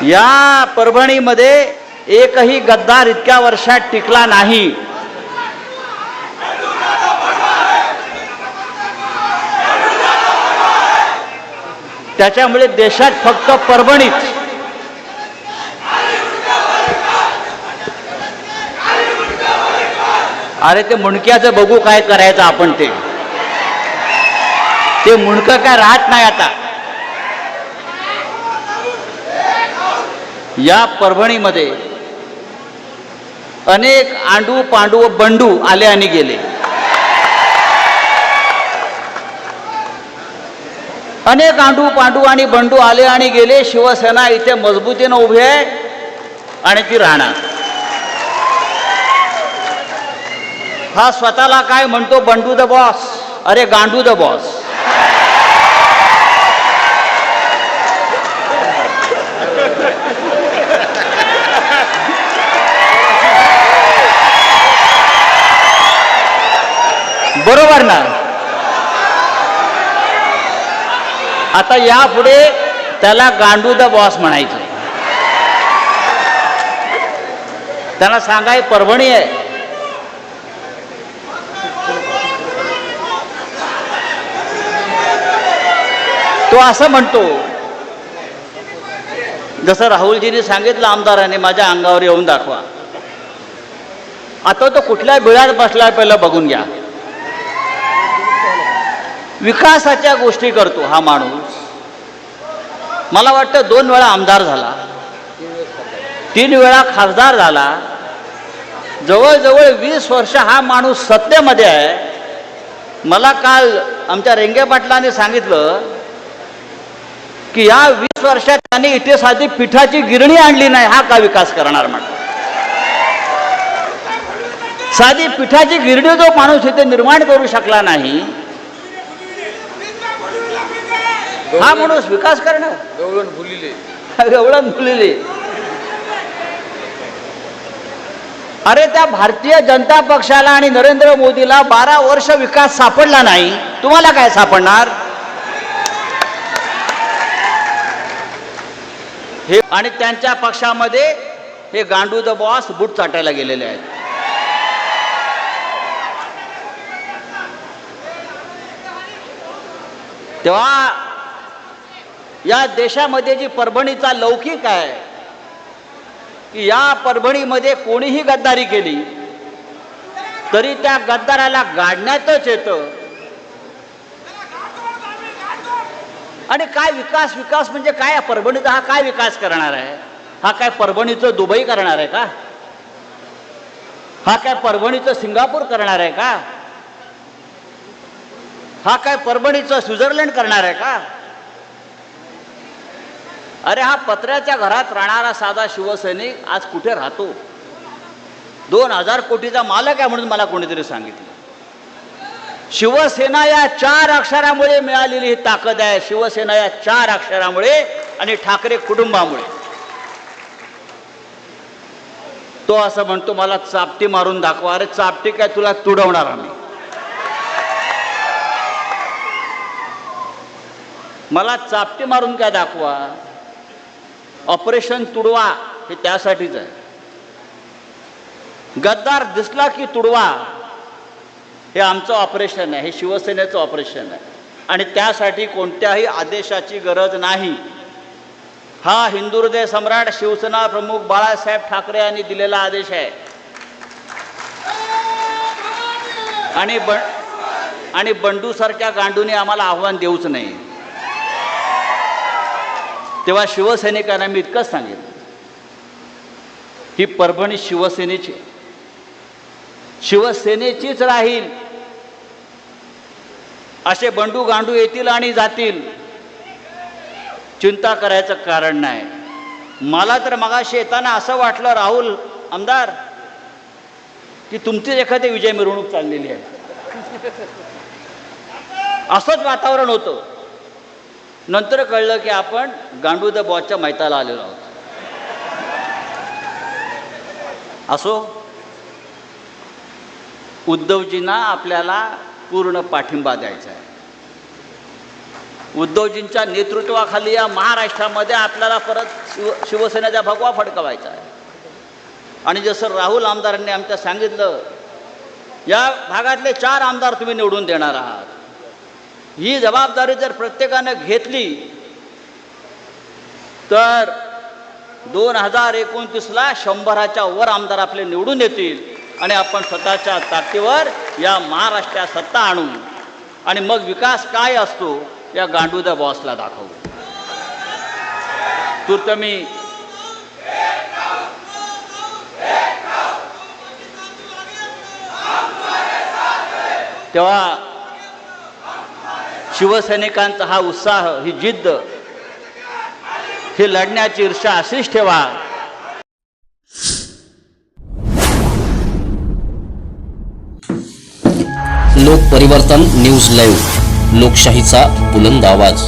या परभणीमध्ये एकही गद्दार इतक्या वर्षात टिकला नाही. त्याच्यामुळे देशात फक्त परभणीत अरे ते मुंडक्याचं बघू काय करायचं आपण. ते मुंडकं काय राहत नाही आता. या परभणीमध्ये अनेक आंडू पांडू व बंडू आले आणि गेले. अनेक आंडू पांडू आणि बंडू आले आणि गेले. शिवसेना इथे मजबूतीनं उभी आहे आणि ती राहणार. हा स्वतःला काय म्हणतो, बंडू द बॉस. अरे गांडू द बॉस. बरोबर ना. आता यापुढे त्याला गांडू द बॉस म्हणायचं. त्यांना सांगाय परभणी आहे. तो असं म्हणतो, जसं राहुलजींनी सांगितलं आमदारांनी, माझ्या अंगावर येऊन दाखवा. आता तो कुठल्या बिळात बसला पहिलं बघून घ्या. विकासाच्या गोष्टी करतो हा माणूस. मला वाटतं 2 वेळा आमदार झाला, 3 वेळा खासदार झाला. जवळजवळ 20 वर्ष हा माणूस सत्तेमध्ये आहे. मला काल आमच्या रेंगे पाटलांनी सांगितलं की या 20 वर्षात त्यांनी इथे साधी पिठाची गिरणी आणली नाही. हा का विकास करणार म्हटलं. साधी पिठाची गिरणी जो माणूस इथे निर्माण करू शकला नाही, हा माणूस विकास करणार. गवळण भुलिले. अरे त्या भारतीय जनता पक्षाला आणि नरेंद्र मोदीला 12 वर्ष विकास सापडला नाही, तुम्हाला काय सापडणार. हे आणि त्यांच्या पक्षामध्ये हे गांडू द बॉस बूट चाटायला गेलेले आहेत. तेव्हा या देशामध्ये जी परभणीचा लौकिक आहे की या परभणीमध्ये कोणीही गद्दारी केली तरी त्या गद्दाराला गाडण्यातच येतं. आणि काय विकास, विकास म्हणजे काय. परभणीचा हा काय विकास करणार आहे. हा काय परभणीचं दुबई करणार आहे का. हा काय परभणीचं सिंगापूर करणार आहे का. हा काय परभणीचं स्वित्झर्लंड करणार आहे का. अरे हा पत्र्याच्या घरात राहणारा साधा शिवसैनिक आज कुठे राहतो. 2000 कोटीचा मालक आहे म्हणून मला कोणीतरी सांगितलं. शिवसेना या 4 अक्षरामुळे मिळालेली ही ताकद आहे. शिवसेना या 4 अक्षरामुळे आणि ठाकरे कुटुंबामुळे. तो असं म्हणतो मला चापटी मारून दाखवा. अरे चापटी काय तुला तुडवणार आम्ही. मला चापटी मारून काय दाखवा. ऑपरेशन तुडवा हे त्यासाठीच आहे. गद्दार दिसला की तुडवा हे आमचं ऑपरेशन आहे. हे शिवसेनेचं ऑपरेशन आहे आणि त्यासाठी कोणत्याही आदेशाची गरज नाही. हा हिंदू हृदय सम्राट शिवसेना प्रमुख बाळासाहेब ठाकरे यांनी दिलेला आदेश आहे. आणि बंडू सारख्या गांडूने आम्हाला आव्हान देऊच नाही. तेव्हा शिवसैनिकांना मी इतकंच सांगेन, ही परभणी शिवसेनेची, शिवसेनेचीच राहील. असे बंडू गांडू येतील आणि जातील, चिंता करायचं कारण नाही. मला तर मगाशी येताना असं वाटलं राहुल आमदार की तुमची एखादी विजय मिरवणूक चाललेली आहे. असंच वातावरण होतं. नंतर कळलं की आपण गांडू द बॉसच्या मैताला आलेलो आहोत. असो, उद्धवजींना आपल्याला पूर्ण पाठिंबा द्यायचा आहे. उद्धवजींच्या नेतृत्वाखाली या महाराष्ट्रामध्ये आपल्याला परत शिवसेनेचा भगवा फडकवायचा आहे. आणि जसं राहुल आमदारांनी आमच्या सांगितलं, या भागातले 4 आमदार तुम्ही निवडून देणार आहात. ही जबाबदारी जर प्रत्येकानं घेतली तर 2029ला 100च्या वर आमदार आपले निवडून येतील आणि आपण स्वतःच्या ताकदीवर या महाराष्ट्रात सत्ता आणू आणि मग विकास काय असतो या गांडूद्या बॉसला दाखवू. तूर्त मी तेव्हा शिवसैनिकांचा हा उत्साह, ही जिद्द, ही लढण्याची ईर्ष्या अशीच ठेवा. लोक परिवर्तन न्यूज लाईव्ह, लोकशाहीचा बुलंद आवाज.